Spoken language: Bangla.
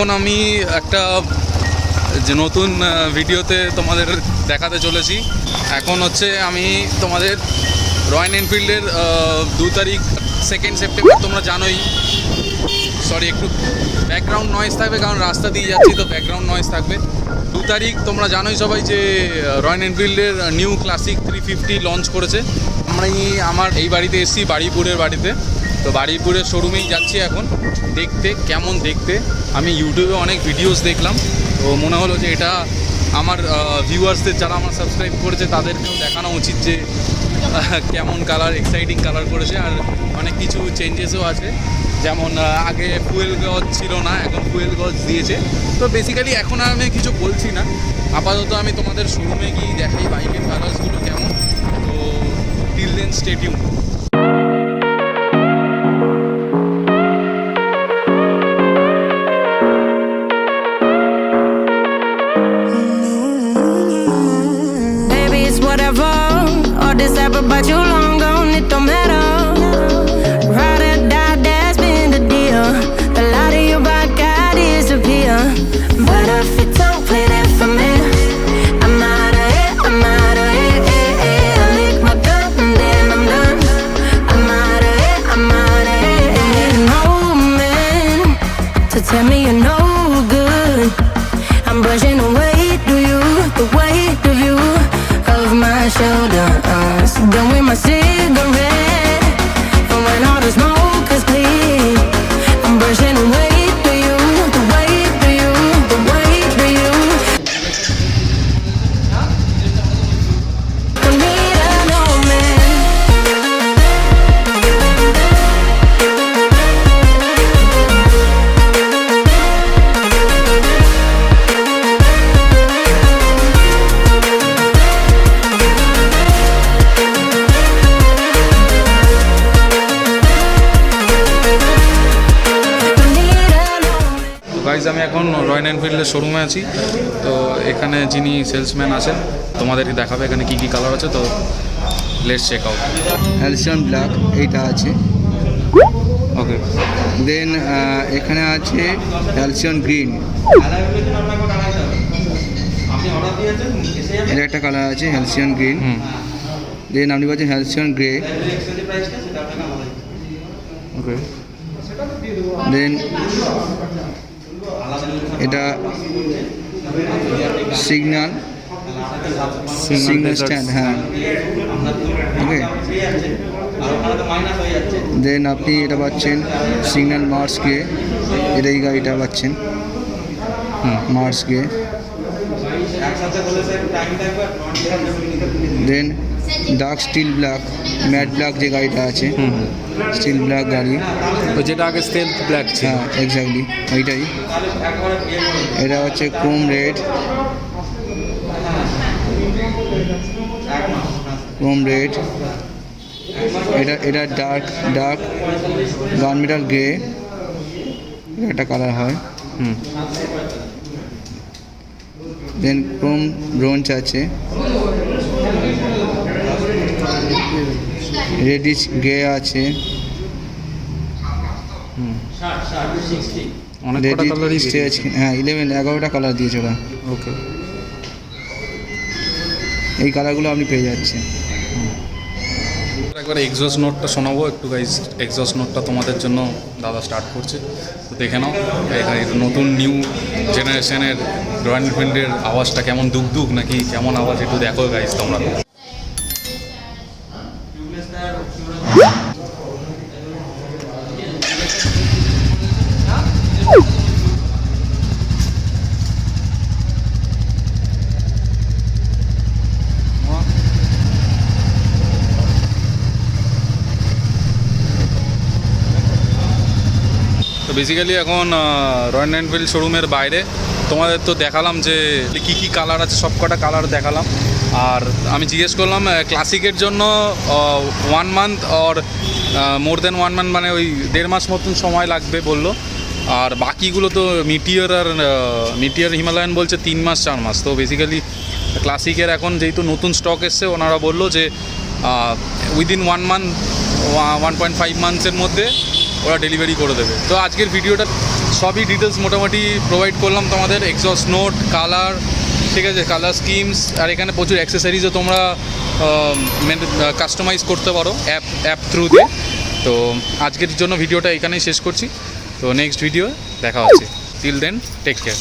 এখন আমি একটা যে নতুন ভিডিওতে তোমাদের দেখাতে চলেছি। এখন হচ্ছে আমি তোমাদের রয়্যাল এনফিল্ডের 2 তারিখ 2 সেপ্টেম্বর, তোমরা জানোই, সরি একটু ব্যাকগ্রাউন্ড নয়েজ থাকবে কারণ রাস্তা দিয়ে যাচ্ছি তো ব্যাকগ্রাউন্ড নয়েজ থাকবে। 2 তারিখ তোমরা জানোই সবাই যে রয়্যাল এনফিল্ডের নিউ ক্লাসিক 350 লঞ্চ করেছে। আমার এই বাড়িতে এসেছি, বারুইপুরের বাড়িতে। তো বারুইপুরের শোরুমেই যাচ্ছি এখন দেখতে কেমন দেখতে। আমি ইউটিউবে অনেক ভিডিওস দেখলাম, তো মনে হলো যে এটা আমার ভিউয়ার্সদের যারা আমার সাবস্ক্রাইব করেছে তাদেরকেও দেখানো উচিত যে কেমন কালার, এক্সাইটিং কালার করেছে। আর অনেক কিছু চেঞ্জেসও আছে, যেমন আগে ফুয়েল গজ ছিল না, এখন ফুয়েল গজ দিয়েছে। তো বেসিক্যালি এখন আর আমি কিছু বলছি না, আপাতত আমি তোমাদের শোরুমে গিয়ে দেখাই বাইকের কালার্সগুলো কেমন। তো till then stay tune. But you long gone, it don't matter. Ride or die, that's been the deal. The light of your back, I disappear. But if you don't play that for me, I'm out of it, I'm out of it, I lick my gun and then I'm done. I'm out of it, I'm out of it. I need an old man to tell me you're no good. I'm brushing the weight of you, the weight of you of my shoulder. Done with my cigarette, and when all the smoke is clear, I'm brushing away to you, the weight to you, the weight to you. I need an old man. আমি এখন রয়্যাল এনফিল্ডের শোরুমে আছি। তো এখানে যিনি সেলসম্যান আছেন তোমাদেরকে দেখাবে এখানে কী কী কালার আছে। তো let's check out. Halcyon black এইটা আছে, ওকে। দেন এখানে আছে হ্যালসিয়ন গ্রিন, এটা একটা কালার আছে হ্যালসিয়ন গ্রিন। দেন আপনি পাচ্ছেন হ্যালসিয়ন গ্রে, ওকে। দেন এটা সিগন্যাল স্ট্যান্ড, হ্যাঁ, ওকে। দেন আপনি এটা পাচ্ছেন সিগন্যাল মার্স গে, এটা এই গাড়িটা পাচ্ছেন মার্স গে। Then dark steel black, matte black যে গাড়িটা আছে, স্টিল ব্ল্যাক গাড়ি, যেটা আগে স্টিল ব্ল্যাক ছিল, হ্যাঁ এক্স্যাক্টলি ওইটাই। এটা হচ্ছে ক্রোম রেড, ক্রোম রেড। এটা ডার্ক গানমেটাল গ্রে, একটা কালার হয়। দেন ক্রোম ব্রোঞ্জ আছে, রেডিশ গ্রে আছে, হ্যাঁ 11-11টা কালার দিয়েছে ওরা, ওকে। এই কালারগুলো আপনি পেয়ে যাচ্ছেন। একবার এক্সজস্ট নোটটা শোনাবো একটু গাইজ। এক্সজস্ট নোটটা তোমাদের জন্য দাদা স্টার্ট করছে, তো দেখে নাও নতুন নিউ জেনারেশনের রয়্যাল এনফিল্ডের আওয়াজটা কেমন, দুক নাকি কেমন আওয়াজ একটু দেখো গাইজ তোমরা। তো বেসিক্যালি এখন রয়্যাল এনফিল্ড শোরুমের বাইরে তোমাদের তো দেখালাম যে কী কী কালার আছে, সব কটা কালার দেখালাম। আর আমি জিজ্ঞেস করলাম ক্লাসিকের জন্য 1 month or more than 1 month, মানে ওই 1.5 মাস মতন সময় লাগবে বললো। আর বাকিগুলো তো মিটিয়ার হিমালয়ান বলছে 3 মাস 4 মাস। তো বেসিক্যালি ক্লাসিকের এখন যেহেতু নতুন স্টক এসছে, ওনারা বললো যে উইদিন 1 মান্থ 1.5 মান্থসের মধ্যে ওরা ডেলিভারি করে দেবে। তো আজকের ভিডিওটা সবই ডিটেলস মোটামুটি প্রোভাইড করলাম তোমাদের, এক্সস্ট নোট, কালার, ঠিক আছে, কালার স্কিমস, আর এখানে প্রচুর অ্যাক্সেসরিজও তোমরা কাস্টমাইজ করতে পারো অ্যাপ থ্রু দিয়ে। তো আজকের জন্য ভিডিওটা এখানেই শেষ করছি। তো নেক্সট ভিডিও দেখা হচ্ছে। Till then take care.